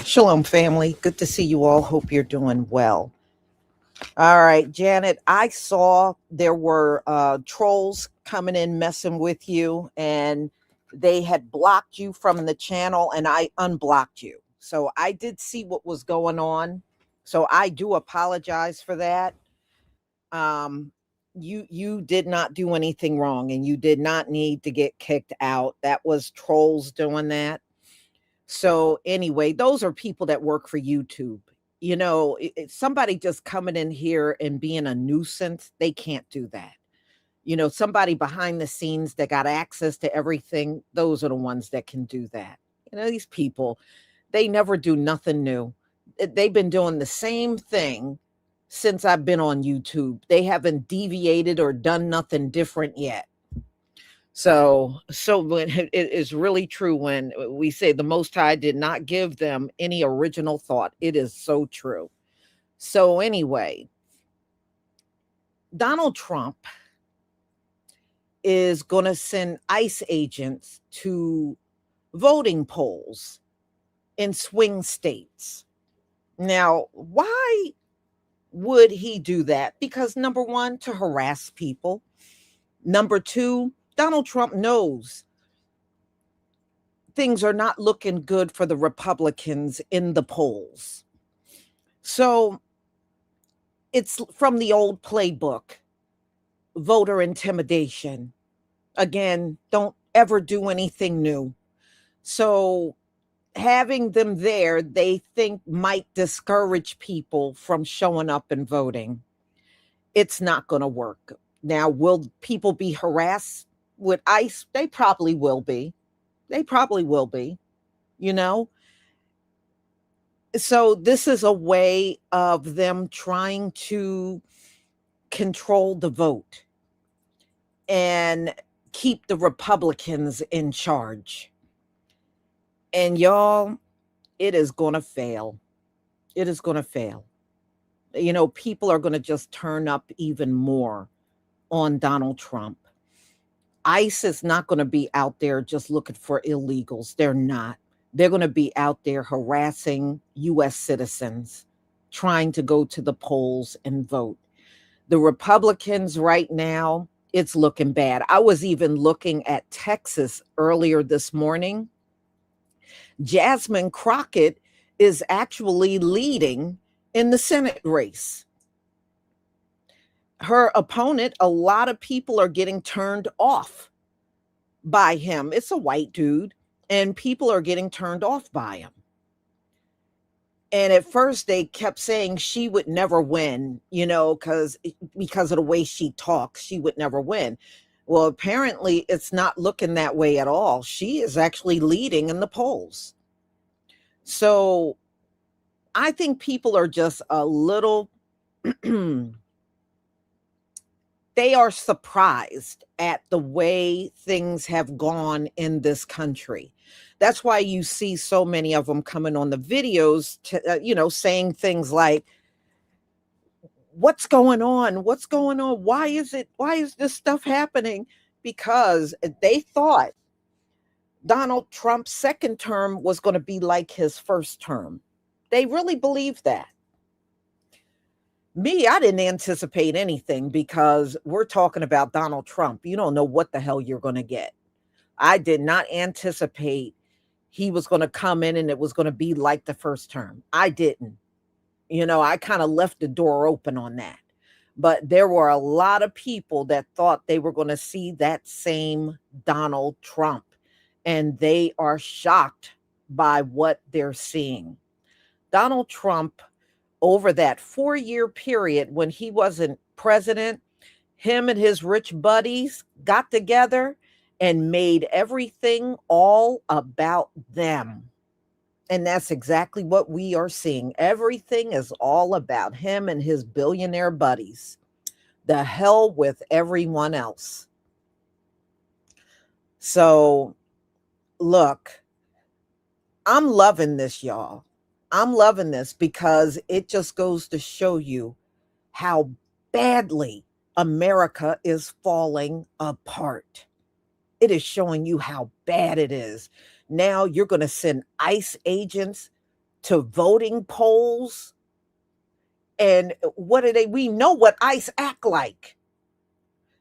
Shalom, family. Good to see you all. Hope you're doing well. All right, Janet, I saw there were trolls coming in messing with you, and they had blocked you from the channel, and I unblocked you. So I did see what was going on. So I do apologize for that. Um, you did not do anything wrong, and you did not need to get kicked out. That was trolls doing that. So anyway, those are people that work for YouTube. Somebody just coming in here and being a nuisance, they can't do that. Somebody behind the scenes that got access to everything, those are the ones that can do that. These people, they never do nothing new. They've been doing the same thing since I've been on YouTube. They haven't deviated or done nothing different yet. So when it is really true when we say the Most High did not give them any original thought. It is so true. So anyway, Donald Trump is going to send ICE agents to voting polls in swing states. Now, why would he do that? Because number one, to harass people. Number two, Donald Trump knows things are not looking good for the Republicans in the polls. So it's from the old playbook, voter intimidation. Again, don't ever do anything new. So having them there, they think might discourage people from showing up and voting. It's not going to work. Now, will people be harassed with ICE? They probably will be. They probably will be, you know? So this is a way of them trying to control the vote and keep the Republicans in charge. And y'all, it is going to fail. It is going to fail. People are going to just turn up even more on Donald Trump. ICE is not going to be out there just looking for illegals. They're not. They're going to be out there harassing U.S. citizens, trying to go to the polls and vote. The Republicans right now, it's looking bad. I was even looking at Texas earlier this morning. Jasmine Crockett is actually leading in the Senate race. Her opponent, a lot of people are getting turned off by him. It's a white dude, and people are getting turned off by him. And at first they kept saying she would never win, because of the way she talks, she would never win. Well, apparently it's not looking that way at all. She is actually leading in the polls. So I think people are just a little they are surprised at the way things have gone in this country. That's why you see so many of them coming on the videos, saying things like, what's going on? What's going on? Why is this stuff happening? Because they thought Donald Trump's second term was going to be like his first term. They really believe that. Me, I didn't anticipate anything because we're talking about Donald Trump. You don't know what the hell you're going to get. I did not anticipate he was going to come in and it was going to be like the first term. I didn't. I kind of left the door open on that. But there were a lot of people that thought they were going to see that same Donald Trump. And they are shocked by what they're seeing. Donald Trump, over that 4-year period when he wasn't president, him and his rich buddies got together and made everything all about them. And that's exactly what we are seeing. Everything is all about him and his billionaire buddies. The hell with everyone else. So, look, I'm loving this, y'all. I'm loving this because it just goes to show you how badly America is falling apart. It is showing you how bad it is. Now you're going to send ICE agents to voting polls. And what do we know what ICE act like.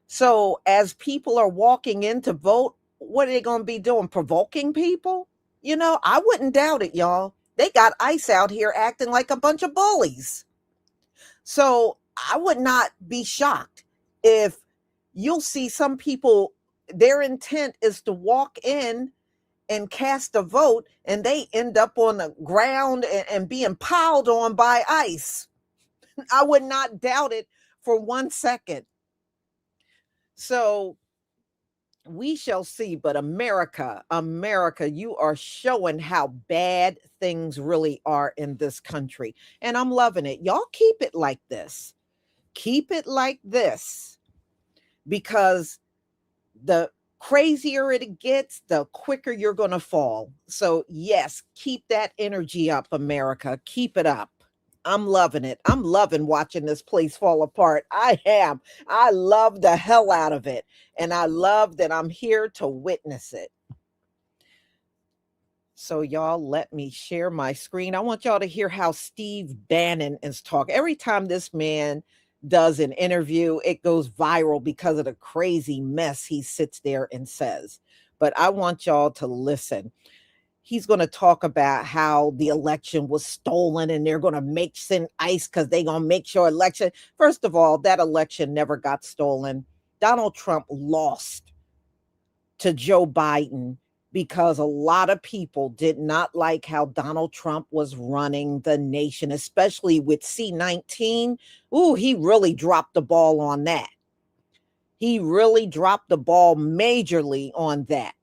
So as people are walking in to vote, what are they going to be doing? Provoking people? I wouldn't doubt it, y'all. They got ICE out here acting like a bunch of bullies. So I would not be shocked if you'll see some people, their intent is to walk in and cast a vote, and they end up on the ground and being piled on by ICE. I would not doubt it for 1 second. So we shall see. But America, you are showing how bad things really are in this country. And I'm loving it. Y'all keep it like this. Keep it like this, because the crazier it gets, the quicker you're going to fall. So, yes, keep that energy up, America. Keep it up. I'm loving it. I'm loving watching this place fall apart. I am. I love the hell out of it. And I love that I'm here to witness it. So, y'all, let me share my screen. I want y'all to hear how Steve Bannon is talking. Every time this man does an interview, it goes viral because of the crazy mess he sits there and says. But I want y'all to listen. He's going to talk about how the election was stolen and they're going to send ICE because they're going to make sure election. First of all, that election never got stolen. Donald Trump lost to Joe Biden because a lot of people did not like how Donald Trump was running the nation, especially with C-19. Ooh, he really dropped the ball on that. He really dropped the ball majorly on that.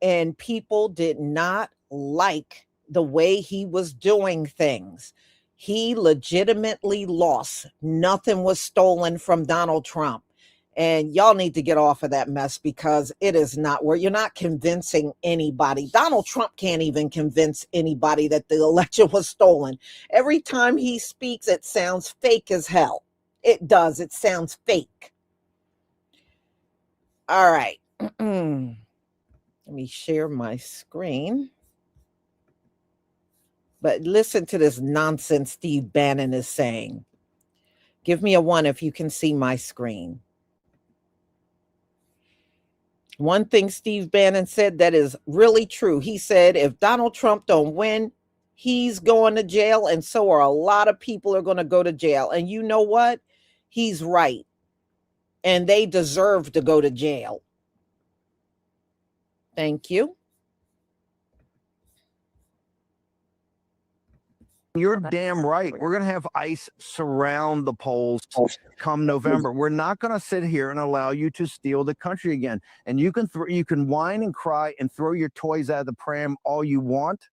And people did not like the way he was doing things. He legitimately lost. Nothing was stolen from Donald Trump. And y'all need to get off of that mess, because it is not where you're not convincing anybody. Donald Trump can't even convince anybody that the election was stolen. Every time he speaks, it sounds fake as hell. It does. It sounds fake. All right. Let me share my screen. But listen to this nonsense Steve Bannon is saying. Give me a 1 if you can see my screen. One thing Steve Bannon said that is really true. He said, if Donald Trump don't win, he's going to jail, and so are a lot of people are going to go to jail. And you know what? He's right. And they deserve to go to jail. Thank you. You're damn right. We're going to have ICE surround the polls come November. We're not going to sit here and allow you to steal the country again. And you can whine and cry and throw your toys out of the pram all you want,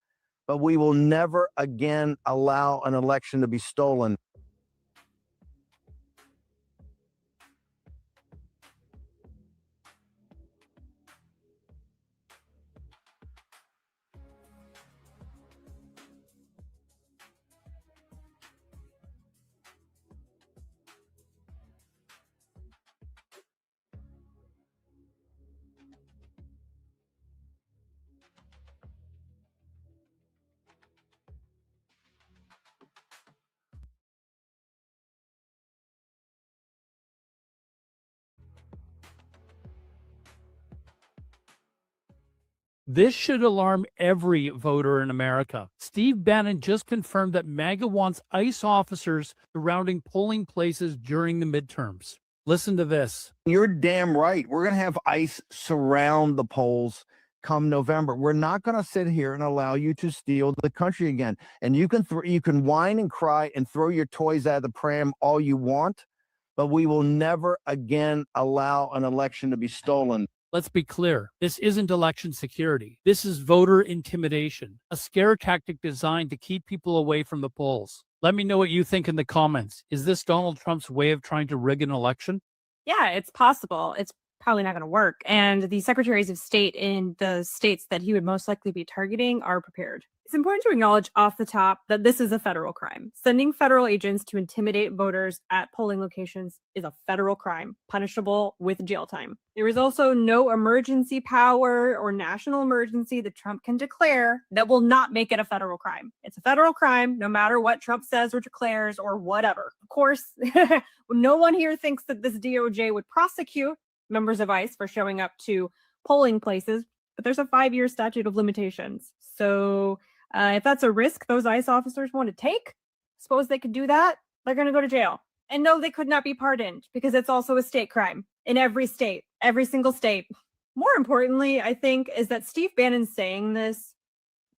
but we will never again allow an election to be stolen. This should alarm every voter in America. Steve Bannon just confirmed that MAGA wants ICE officers surrounding polling places during the midterms. Listen to this. You're damn right. We're going to have ICE surround the polls come November. We're not going to sit here and allow you to steal the country again. And you can whine and cry and throw your toys out of the pram all you want, but we will never again allow an election to be stolen. Let's be clear. This isn't election security. This is voter intimidation, a scare tactic designed to keep people away from the polls. Let me know what you think in the comments. Is this Donald Trump's way of trying to rig an election? Yeah, it's possible. It's probably not going to work. And the secretaries of state in the states that he would most likely be targeting are prepared. It's important to acknowledge off the top that this is a federal crime. Sending federal agents to intimidate voters at polling locations is a federal crime, punishable with jail time. There is also no emergency power or national emergency that Trump can declare that will not make it a federal crime. It's a federal crime, no matter what Trump says or declares or whatever. Of course, no one here thinks that this DOJ would prosecute members of ICE for showing up to polling places, but there's a 5-year statute of limitations. So if that's a risk those ICE officers want to take, suppose they could do that, they're going to go to jail. And no, they could not be pardoned because it's also a state crime in every state, every single state. More importantly, I think, is that Steve Bannon saying this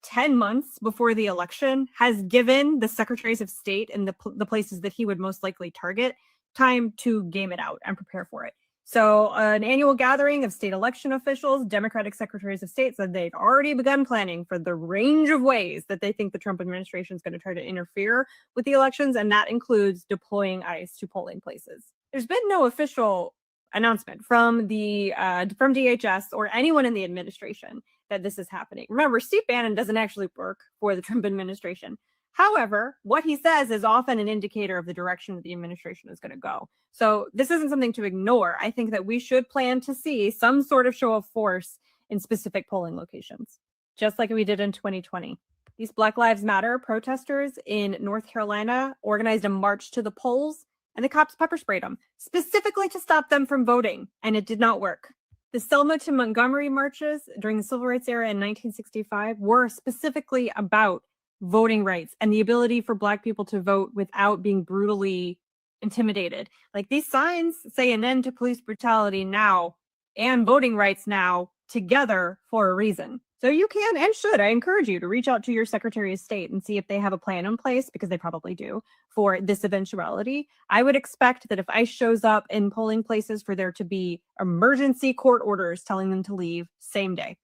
10 months before the election has given the secretaries of state and the places that he would most likely target time to game it out and prepare for it. So an annual gathering of state election officials, Democratic secretaries of state said they'd already begun planning for the range of ways that they think the Trump administration is going to try to interfere with the elections, and that includes deploying ICE to polling places. There's been no official announcement from DHS or anyone in the administration that this is happening. Remember, Steve Bannon doesn't actually work for the Trump administration. However, what he says is often an indicator of the direction that the administration is going to go. So this isn't something to ignore. I think that we should plan to see some sort of show of force in specific polling locations, just like we did in 2020. These Black Lives Matter protesters in North Carolina organized a march to the polls, and the cops pepper sprayed them, specifically to stop them from voting, and it did not work. The Selma to Montgomery marches during the Civil Rights era in 1965 were specifically about voting rights and the ability for Black people to vote without being brutally intimidated. Like, these signs say an end to police brutality now and voting rights now together for a reason. So you can and should, I encourage you to reach out to your Secretary of State and see if they have a plan in place, because they probably do, for this eventuality. I would expect that if ICE shows up in polling places, for there to be emergency court orders telling them to leave same day.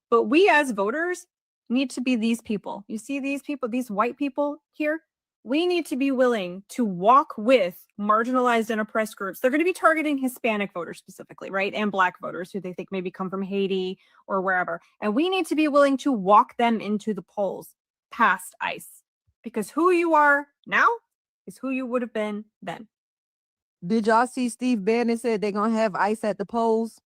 But we as voters need to be these people. You see these people, these white people here? We need to be willing to walk with marginalized and oppressed groups. They're going to be targeting Hispanic voters specifically, right? And Black voters who they think maybe come from Haiti or wherever. And we need to be willing to walk them into the polls past ICE, because who you are now is who you would have been then. Did y'all see Steve Bannon said they're going to have ICE at the polls?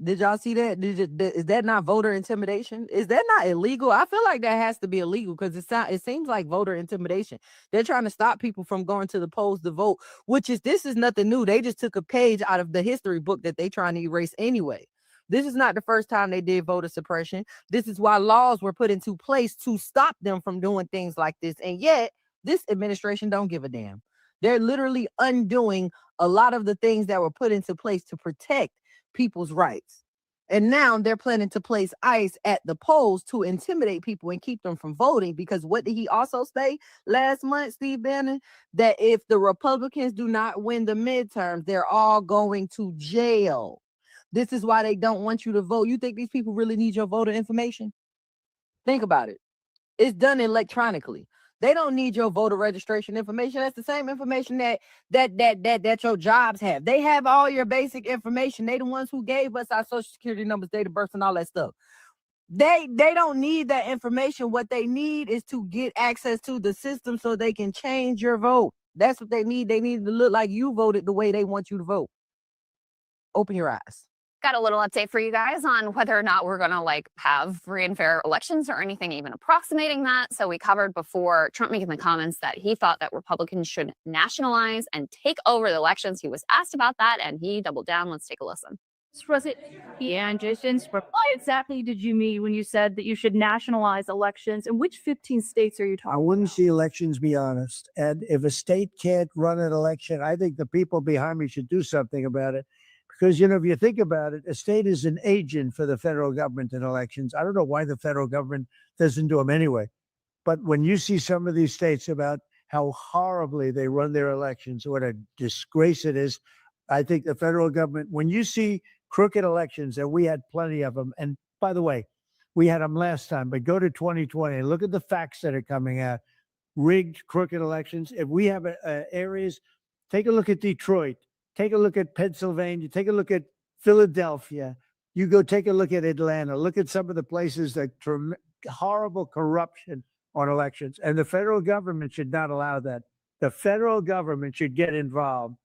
Did y'all see that? Is that not voter intimidation? Is that not illegal? I feel like that has to be illegal, because it seems like voter intimidation. They're trying to stop people from going to the polls to vote, this is nothing new. They just took a page out of the history book that they trying to erase anyway. This is not the first time they did voter suppression. This is why laws were put into place to stop them from doing things like this. And yet this administration don't give a damn. They're literally undoing a lot of the things that were put into place to protect people's rights. And now they're planning to place ICE at the polls to intimidate people and keep them from voting. Because what did he also say last month, Steve Bannon? That if the Republicans do not win the midterms, they're all going to jail. This is why they don't want you to vote. You think these people really need your voter information? Think about it. It's done electronically. They don't need your voter registration information. That's the same information that your jobs have. They have all your basic information. They the ones who gave us our social security numbers, date of birth, and all that stuff. They don't need that information. What they need is to get access to the system so they can change your vote. That's what they need. They need to look like you voted the way they want you to vote. Open your eyes. Got a little update for you guys on whether or not we're going to have free and fair elections or anything even approximating that. So we covered before Trump making the comments that he thought that Republicans should nationalize and take over the elections. He was asked about that and he doubled down. Let's take a listen. Was it what exactly did you mean when you said that you should nationalize elections? And which 15 states are you talking about? I wouldn't see elections, be honest. And if a state can't run an election, I think the people behind me should do something about it. Because, if you think about it, a state is an agent for the federal government in elections. I don't know why the federal government doesn't do them anyway. But when you see some of these states about how horribly they run their elections, what a disgrace it is, I think the federal government, when you see crooked elections, and we had plenty of them, and by the way, we had them last time, but go to 2020 and look at the facts that are coming out. Rigged, crooked elections. If we have areas, take a look at Detroit. Take a look at Pennsylvania. Take a look at Philadelphia. You go take a look at Atlanta. Look at some of the places that horrible corruption on elections. And the federal government should not allow that. The federal government should get involved.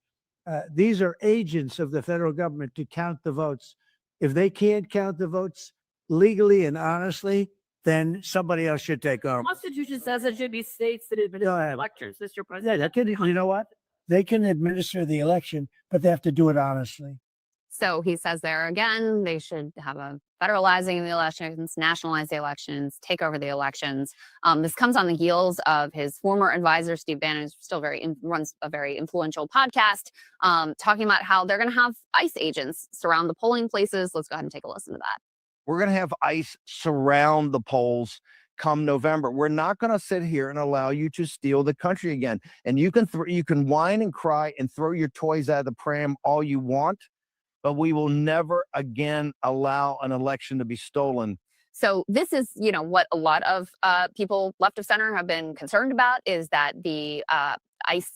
These are agents of the federal government to count the votes. If they can't count the votes legally and honestly, then somebody else should take over. The Constitution says it should be states that administer elections. Mr. President. Yeah, you know what? They can administer the election, but they have to do it honestly. So he says there again, they should have a federalizing the elections, nationalize the elections, take over the elections. This comes on the heels of his former advisor, Steve Bannon, who's still runs a very influential podcast, talking about how they're going to have ICE agents surround the polling places. Let's go ahead and take a listen to that. We're going to have ICE surround the polls come November. We're not going to sit here and allow you to steal the country again. And you can whine and cry and throw your toys out of the pram all you want, but we will never again allow an election to be stolen. So this is, what a lot of people left of center have been concerned about, is that the ICE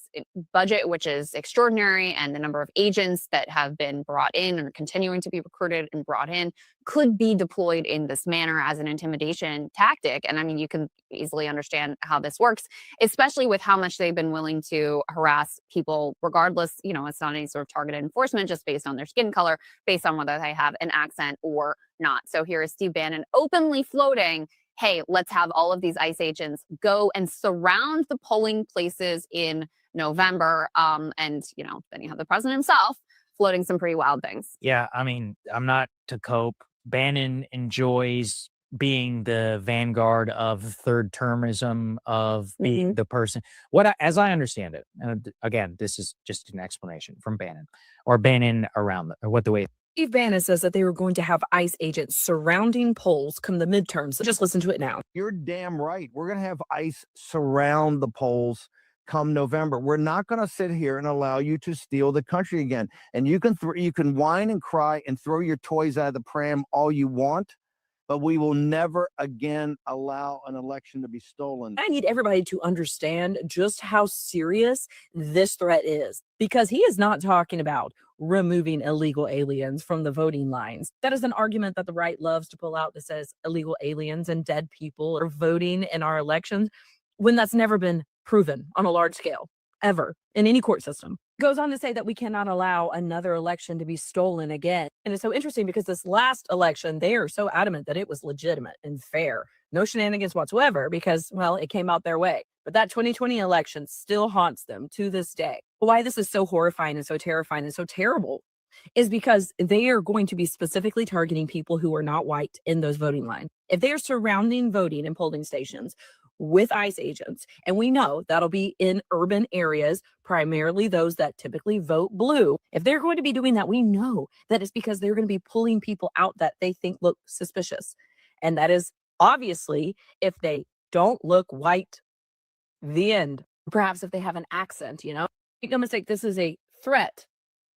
budget, which is extraordinary, and the number of agents that have been brought in and are continuing to be recruited and brought in could be deployed in this manner as an intimidation tactic. And I mean, you can easily understand how this works, especially with how much they've been willing to harass people, regardless, it's not any sort of targeted enforcement, just based on their skin color, based on whether they have an accent or not. So here is Steve Bannon openly floating, hey, let's have all of these ICE agents go and surround the polling places in November. And, then you have the president himself floating some pretty wild things. Yeah, I mean, I'm not to cope. Bannon enjoys being the vanguard of third termism, of being the person. As I understand it, and again, this is just an explanation from Bannon, or Bannon around the way. Steve Bannon says that they were going to have ICE agents surrounding polls come the midterms. So just listen to it now. You're damn right. We're going to have ICE surround the polls come November. We're not going to sit here and allow you to steal the country again. And you can whine and cry and throw your toys out of the pram all you want, but we will never again allow an election to be stolen. I need everybody to understand just how serious this threat is, because he is not talking about removing illegal aliens from the voting lines. That is an argument that the right loves to pull out, that says illegal aliens and dead people are voting in our elections, when that's never been proven on a large scale, ever, in any court system. Goes on to say that we cannot allow another election to be stolen again. And it's so interesting because this last election, they are so adamant that it was legitimate and fair. No shenanigans whatsoever, because, well, it came out their way. But that 2020 election still haunts them to this day. Why this is so horrifying and so terrifying and so terrible is because they are going to be specifically targeting people who are not white in those voting lines. If they are surrounding voting and polling stations with ICE agents, and we know that'll be in urban areas, primarily those that typically vote blue. If they're going to be doing that, we know that it's because they're going to be pulling people out that they think look suspicious. And that is obviously if they don't look white, the end. Perhaps if they have an accent, Make no mistake, this is a threat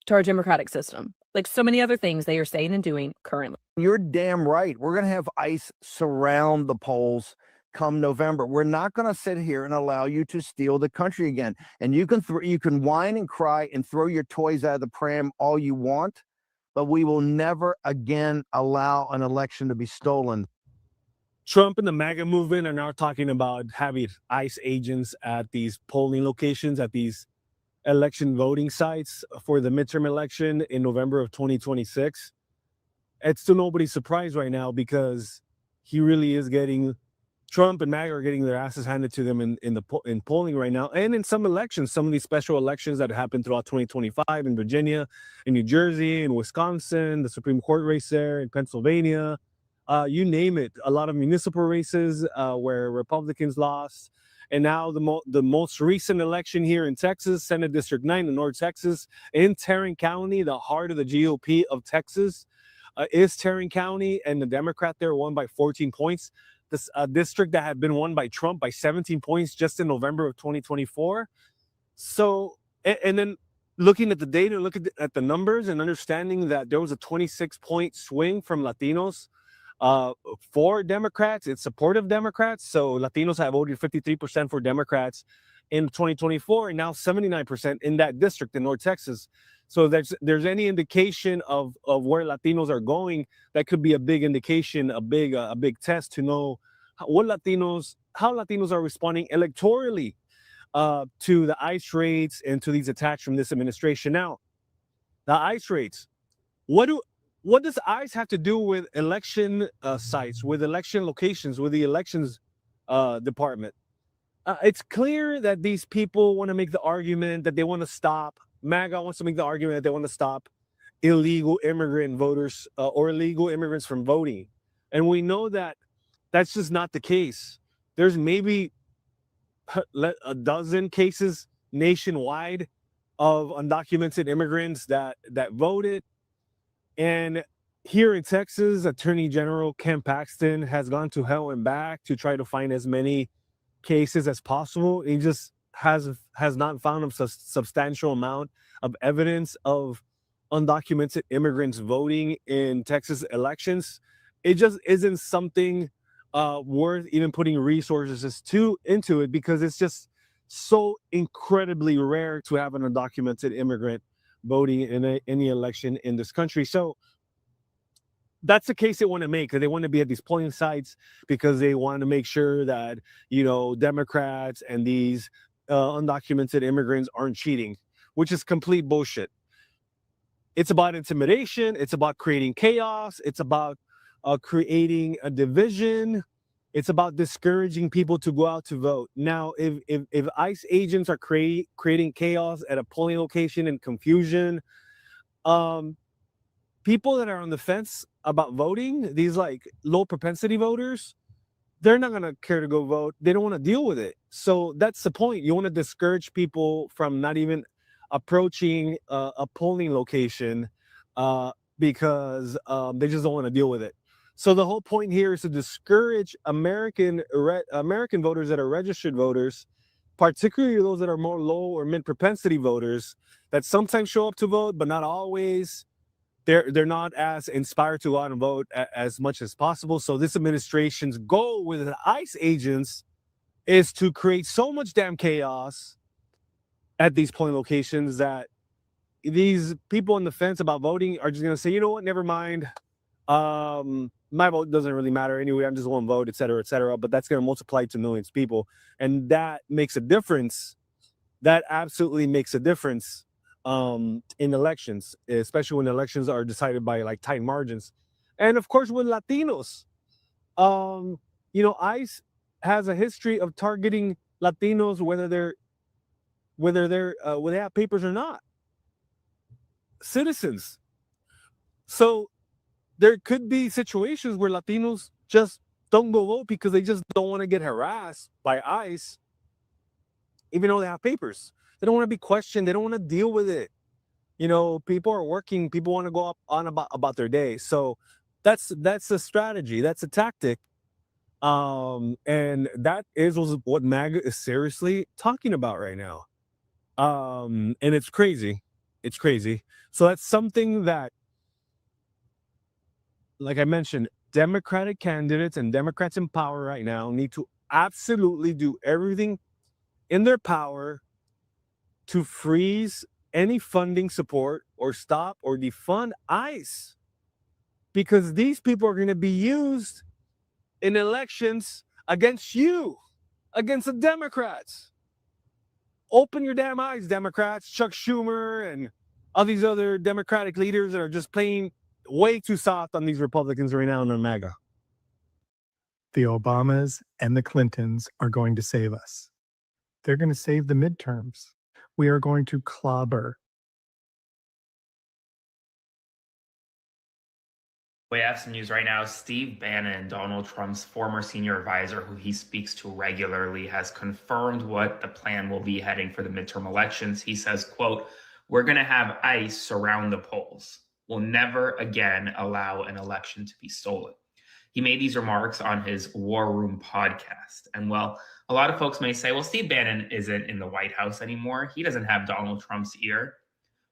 to our democratic system, like so many other things they are saying and doing currently. You're damn right. We're going to have ICE surround the polls come November. We're not going to sit here and allow you to steal the country again. And you can whine and cry and throw your toys out of the pram all you want, but we will never again allow an election to be stolen. Trump and the MAGA movement are now talking about having ICE agents at these polling locations, at these election voting sites for the midterm election in November of 2026. It's to nobody's surprise right now, because he really is Trump and MAGA are getting their asses handed to them in polling right now, and in some elections, some of these special elections that happened throughout 2025 in Virginia, in New Jersey, in Wisconsin, the Supreme Court race there, in Pennsylvania, you name it. A lot of municipal races where Republicans lost. And now the most recent election here in Texas, Senate District 9 in North Texas, in Tarrant County, the heart of the GOP of Texas, is Tarrant County, and the Democrat there won by 14 points. This district that had been won by Trump by 17 points just in November of 2024. So, and then looking at the data, looking at the numbers and understanding that there was a 26-point swing from Latinos for Democrats, it's supportive Democrats. So Latinos have voted 53% for Democrats in 2024, and now 79% in that district in North Texas. So there's any indication of where Latinos are going, that could be a big indication, a big test to know how Latinos are responding electorally to the ICE raids and to these attacks from this administration. Now, the ICE raids, what does ICE have to do with election sites, with election locations, with the elections department? It's clear that these people want to make the argument that they want to stop. MAGA wants to make the argument that they want to stop illegal immigrant voters or illegal immigrants from voting. And we know that that's just not the case. There's maybe a dozen cases nationwide of undocumented immigrants that voted. And here in Texas, Attorney General Ken Paxton has gone to hell and back to try to find as many cases as possible. He just has not found a substantial amount of evidence of undocumented immigrants voting in Texas elections. It just isn't something worth even putting resources into it, because it's just so incredibly rare to have an undocumented immigrant voting in any election in this country. So that's the case they want to make. They want to be at these polling sites because they want to make sure that, Democrats and these undocumented immigrants aren't cheating, which is complete bullshit. It's about intimidation. It's about creating chaos. It's about creating a division. It's about discouraging people to go out to vote. Now, if ICE agents are creating chaos at a polling location and confusion, people that are on the fence about voting, these like low propensity voters, they're not going to care to go vote. They don't want to deal with it. So that's the point. You want to discourage people from not even approaching a polling location because they just don't want to deal with it. So the whole point here is to discourage American voters that are registered voters, particularly those that are more low or mid propensity voters that sometimes show up to vote, but not always. They're not as inspired to go out and vote as much as possible. So this administration's goal with the ICE agents is to create so much damn chaos at these polling locations that these people on the fence about voting are just going to say, you know what, never mind. My vote doesn't really matter anyway. I'm just going to vote, et cetera, et cetera. But that's going to multiply to millions of people. And that makes a difference. That absolutely makes a difference in elections, especially when elections are decided by like tight margins. And of course, with Latinos, ICE has a history of targeting Latinos, whether they have papers or not, citizens. So there could be situations where Latinos just don't go vote because they just don't want to get harassed by ICE, even though they have papers. They don't want to be questioned. They don't want to deal with it. People are working. People want to go on about their day. So that's a strategy. That's a tactic. And that is what MAGA is seriously talking about right now. And it's crazy. It's crazy. So that's something that, like I mentioned, Democratic candidates and Democrats in power right now need to absolutely do everything in their power to freeze any funding support or stop or defund ICE, because these people are going to be used in elections against you, against the Democrats. Open your damn eyes, Democrats. Chuck Schumer and all these other Democratic leaders that are just playing way too soft on these Republicans right now on MAGA. The Obamas and the Clintons are going to save us. They're going to save the midterms. We are going to clobber. We have some news right now. Steve Bannon, Donald Trump's former senior advisor, who he speaks to regularly, has confirmed what the plan will be heading for the midterm elections. He says, quote, "We're going to have ICE surround the polls. We'll never again allow an election to be stolen." He made these remarks on his War Room podcast. And well, a lot of folks may say, well, Steve Bannon isn't in the White House anymore. He doesn't have Donald Trump's ear.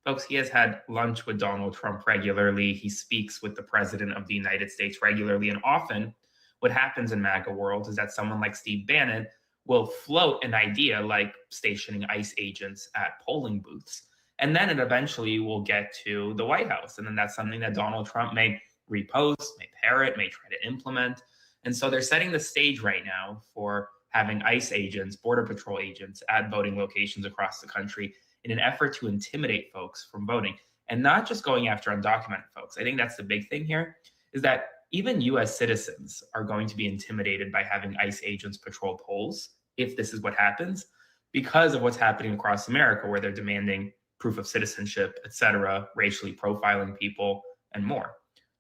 Folks, he has had lunch with Donald Trump regularly. He speaks with the president of the United States regularly. And often what happens in MAGA world is that someone like Steve Bannon will float an idea like stationing ICE agents at polling booths. And then it eventually will get to the White House. And then that's something that Donald Trump may repost, may parrot, may try to implement. And so they're setting the stage right now for having ICE agents, Border Patrol agents at voting locations across the country in an effort to intimidate folks from voting, and not just going after undocumented folks. I think that's the big thing here, is that even US citizens are going to be intimidated by having ICE agents patrol polls if this is what happens, because of what's happening across America, where they're demanding proof of citizenship, etc., racially profiling people, and more.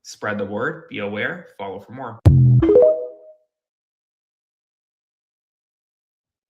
Spread the word, be aware, follow for more.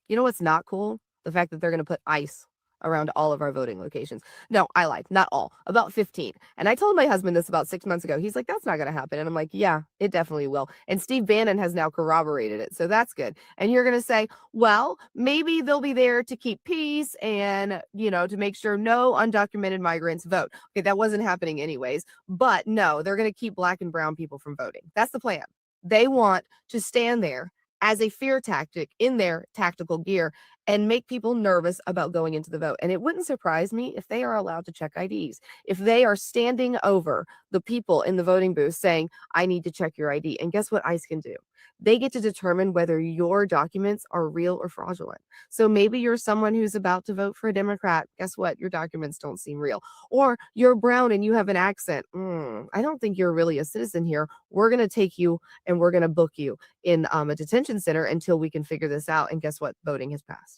You know what's not cool? The fact that they're going to put ICE around all of our voting locations. No, I lied. Not all. About 15. And I told my husband this about 6 months ago. He's like, that's not going to happen. And I'm like, yeah, it definitely will. And Steve Bannon has now corroborated it. So that's good. And you're going to say, well, maybe they'll be there to keep peace and, to make sure no undocumented migrants vote. Okay, that wasn't happening anyways. But no, they're going to keep black and brown people from voting. That's the plan. They want to stand there as a fear tactic in their tactical gear and make people nervous about going into the vote. And it wouldn't surprise me if they are allowed to check IDs, if they are standing over the people in the voting booth saying, I need to check your ID. And guess what ICE can do? They get to determine whether your documents are real or fraudulent. So maybe you're someone who's about to vote for a Democrat. Guess what? Your documents don't seem real. Or you're brown and you have an accent. I don't think you're really a citizen here. We're going to take you and we're going to book you in a detention center until we can figure this out. And guess what? Voting has passed.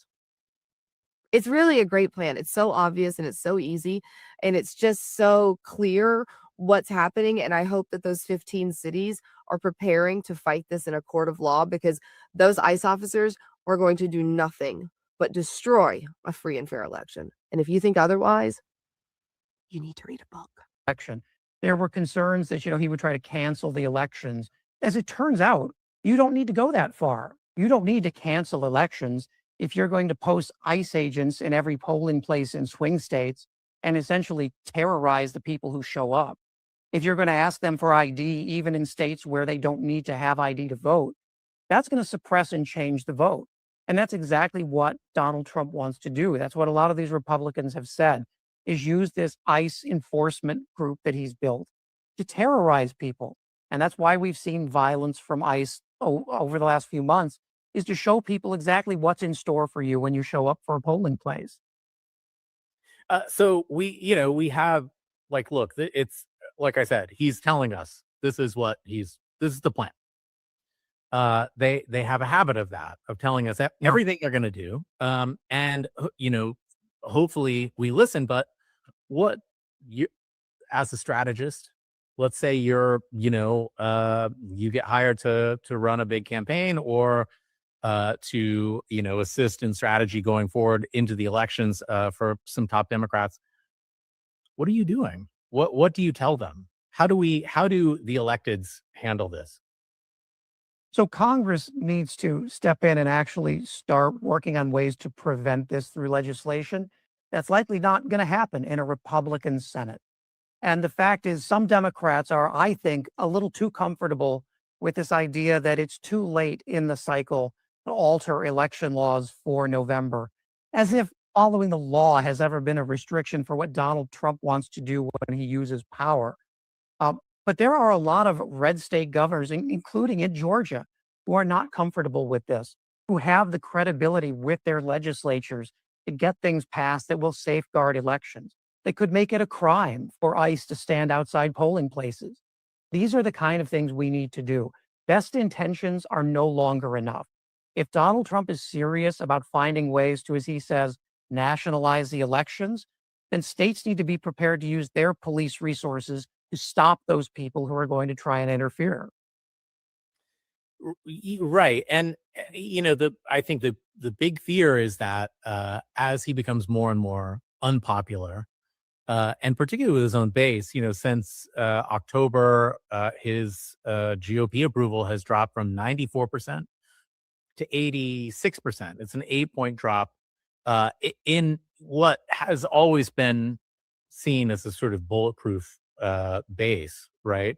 It's really a great plan. It's so obvious and it's so easy and it's just so clear what's happening. And I hope that those 15 cities are preparing to fight this in a court of law, because those ICE officers are going to do nothing but destroy a free and fair election. And if you think otherwise, you need to read a book. Election. There were concerns that, he would try to cancel the elections. As it turns out, you don't need to go that far. You don't need to cancel elections if you're going to post ICE agents in every polling place in swing states and essentially terrorize the people who show up. If you're going to ask them for ID, even in states where they don't need to have ID to vote, that's going to suppress and change the vote. And that's exactly what Donald Trump wants to do. That's what a lot of these Republicans have said, is use this ICE enforcement group that he's built to terrorize people. And that's why we've seen violence from ICE over the last few months, is to show people exactly what's in store for you when you show up for a polling place. So we have, look, it's like I said, he's telling us this is the plan. They have a habit of that, of telling us everything they're going to do. And hopefully we listen, but what you, as a strategist, let's say you're, you get hired to run a big campaign or to, assist in strategy going forward into the elections for some top Democrats. What are you doing? What do you tell them? How do the electeds handle this? So Congress needs to step in and actually start working on ways to prevent this through legislation. That's likely not going to happen in a Republican Senate. And the fact is, some Democrats are, I think, a little too comfortable with this idea that it's too late in the cycle to alter election laws for November, as if following the law has ever been a restriction for what Donald Trump wants to do when he uses power. But there are a lot of red state governors, including in Georgia, who are not comfortable with this, who have the credibility with their legislatures to get things passed that will safeguard elections. They could make it a crime for ICE to stand outside polling places. These are the kind of things we need to do. Best intentions are no longer enough. If Donald Trump is serious about finding ways to, as he says, nationalize the elections, then states need to be prepared to use their police resources to stop those people who are going to try and interfere. Right. And, I think the big fear is that as he becomes more and more unpopular, and particularly with his own base, since October, his GOP approval has dropped from 94% to 86%. It's an 8-point drop in what has always been seen as a sort of bulletproof base, right?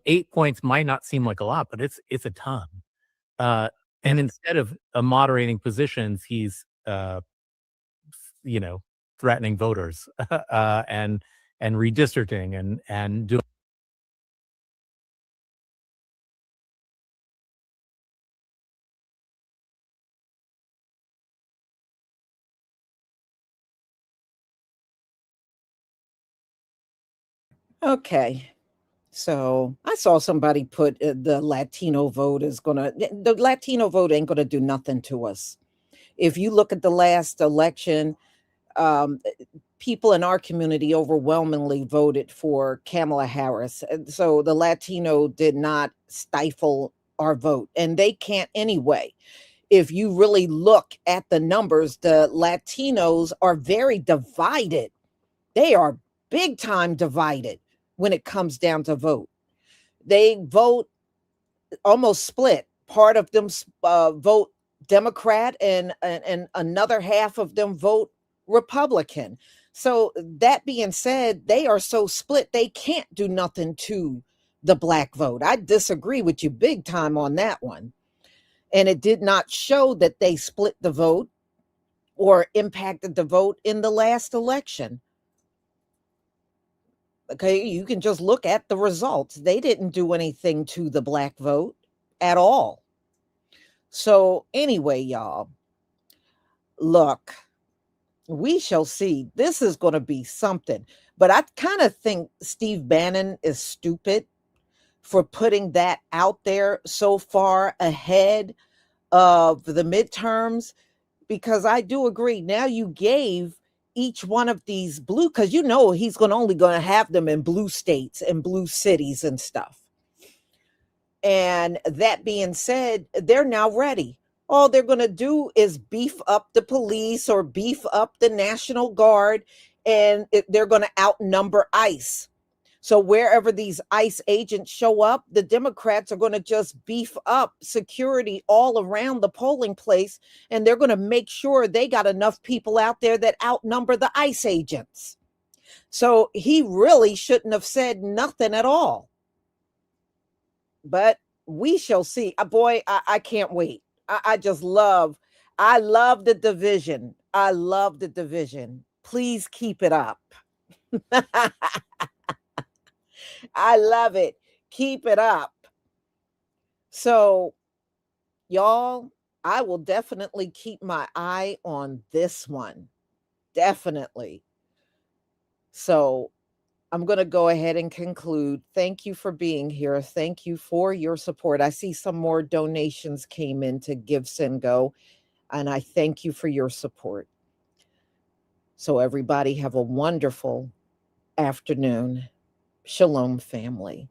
8 points might not seem like a lot, but it's a ton. And instead of moderating positions, he's threatening voters and redistricting and doing. Okay. So I saw somebody put the Latino vote is the Latino vote ain't gonna do nothing to us. If you look at the last election, um, people in our community overwhelmingly voted for Kamala Harris. So the Latino did not stifle our vote, and they can't anyway. If you really look at the numbers, the Latinos are very divided. They are big time divided when it comes down to vote. They vote almost split. Part of them vote Democrat, and another half of them vote Republican. So that being said, they are so split they can't do nothing to the black vote. I disagree with you big time on that one. And it did not show that they split the vote or impacted the vote in the last election. Okay, you can just look at the results. They didn't do anything to the black vote at all. So, anyway, y'all, look, we shall see. This is going to be something. But I kind of think Steve Bannon is stupid for putting that out there so far ahead of the midterms, because I do agree. Now you gave each one of these blue, because he's only going to have them in blue states and blue cities and stuff. And that being said, they're now ready. All they're going to do is beef up the police or beef up the National Guard, and they're going to outnumber ICE. So wherever these ICE agents show up, the Democrats are going to just beef up security all around the polling place, and they're going to make sure they got enough people out there that outnumber the ICE agents. So he really shouldn't have said nothing at all. But we shall see. Boy, I can't wait. I love the division. I love the division. Please keep it up. I love it. Keep it up. So, y'all, I will definitely keep my eye on this one. Definitely. So, I'm going to go ahead and conclude. Thank you for being here. Thank you for your support. I see some more donations came in to Give, Send, Go, and I thank you for your support. So, everybody, have a wonderful afternoon. Shalom, family.